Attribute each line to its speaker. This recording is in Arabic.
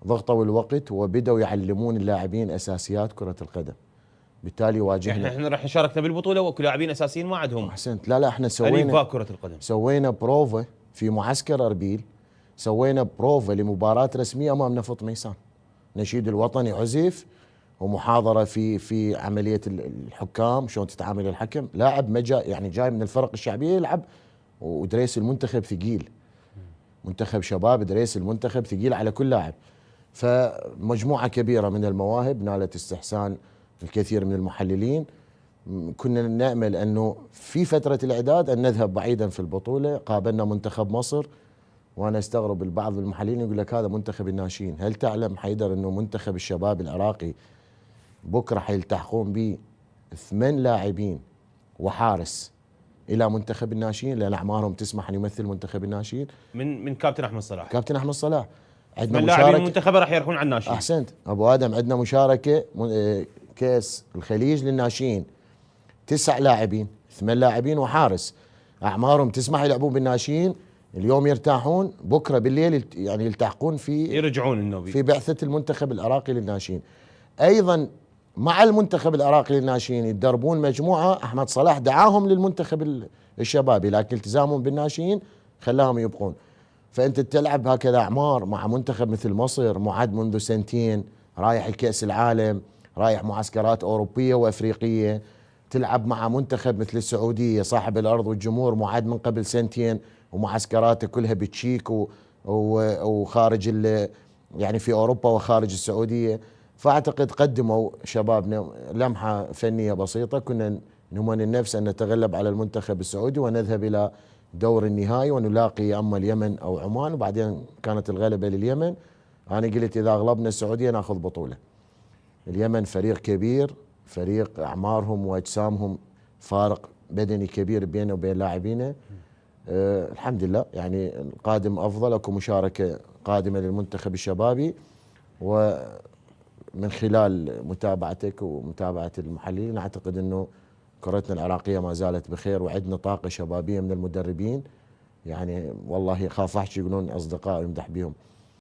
Speaker 1: ضغطوا الوقت وبدأوا يعلمون اللاعبين أساسيات كرة القدم. بالتالي واجهنا.
Speaker 2: احنا راح شاركنا بالبطوله وكلاعبين اساسيين ما عندهم.
Speaker 1: احسنت. لا احنا
Speaker 2: الفا كره القدم.
Speaker 1: سوينا بروفا في معسكر اربيل، سوينا بروفا لمباراه رسميه امام نفط ميسان، نشيد الوطني عزف ومحاضره في عمليه الحكام شلون تتعامل الحكم. لاعب مجا يعني جاي من الفرق الشعبيه يلعب، ودريس المنتخب ثقيل، منتخب شباب دريس المنتخب ثقيل على كل لاعب. فمجموعه كبيره من المواهب نالت استحسان الكثير من المحللين. كنا نأمل أنه في فترة الإعداد أن نذهب بعيدا في البطولة. قابلنا منتخب مصر، وأنا استغرب البعض المحللين يقول لك هذا منتخب الناشئين. هل تعلم حيدر أنه منتخب الشباب العراقي بكرة حيلتحقون به 8 لاعبين وحارس إلى منتخب الناشئين، لأن أعمارهم تسمح أن يمثل منتخب الناشئين
Speaker 2: من كابتن أحمد صلاح.
Speaker 1: كابتن أحمد صلاح.
Speaker 2: عندنا لاعبين المنتخب راح يروحون على الناشئين.
Speaker 1: أحسنت أبو آدم. عندنا مشاركة كأس الخليج للناشئين 9 لاعبين، 8 لاعبين وحارس، اعمارهم تسمح يلعبون بالناشئين. اليوم يرتاحون، بكره بالليل يعني يلتحقون
Speaker 2: يرجعون النوبي
Speaker 1: في بعثه المنتخب العراقي للناشئين. ايضا مع المنتخب العراقي للناشئين يتدربون مجموعه، احمد صلاح دعاهم للمنتخب الشبابي، لكن التزامهم بالناشئين خلاهم يبقون. فانت تلعب هكذا اعمار مع منتخب مثل مصر معد منذ 2 رايح الكاس العالم، رايح معسكرات اوروبيه وافريقيه، تلعب مع منتخب مثل السعودية صاحب الأرض والجمهور معد من قبل 2 ومعسكراته كلها بتشيك وخارج يعني في أوروبا وخارج السعودية. فأعتقد قدموا شبابنا لمحة فنية بسيطة، كنا نمن النفس أن نتغلب على المنتخب السعودي ونذهب إلى دور النهائي ونلاقي أما اليمن أو عمان، وبعدين كانت الغلبة لليمن. أنا قلت إذا أغلبنا السعودية نأخذ بطولة. اليمن فريق كبير، فريق أعمارهم وأجسامهم فارق بدني كبير بينه وبين لاعبينه. الحمد لله يعني القادم أفضل، أكو مشاركة قادمة للمنتخب الشبابي، ومن خلال متابعتك ومتابعة المحللين أعتقد أنه كرتنا العراقية ما زالت بخير، وعندنا طاقة شبابية من المدربين. يعني والله خاف أحكي يقولون أصدقاء يمدح بهم.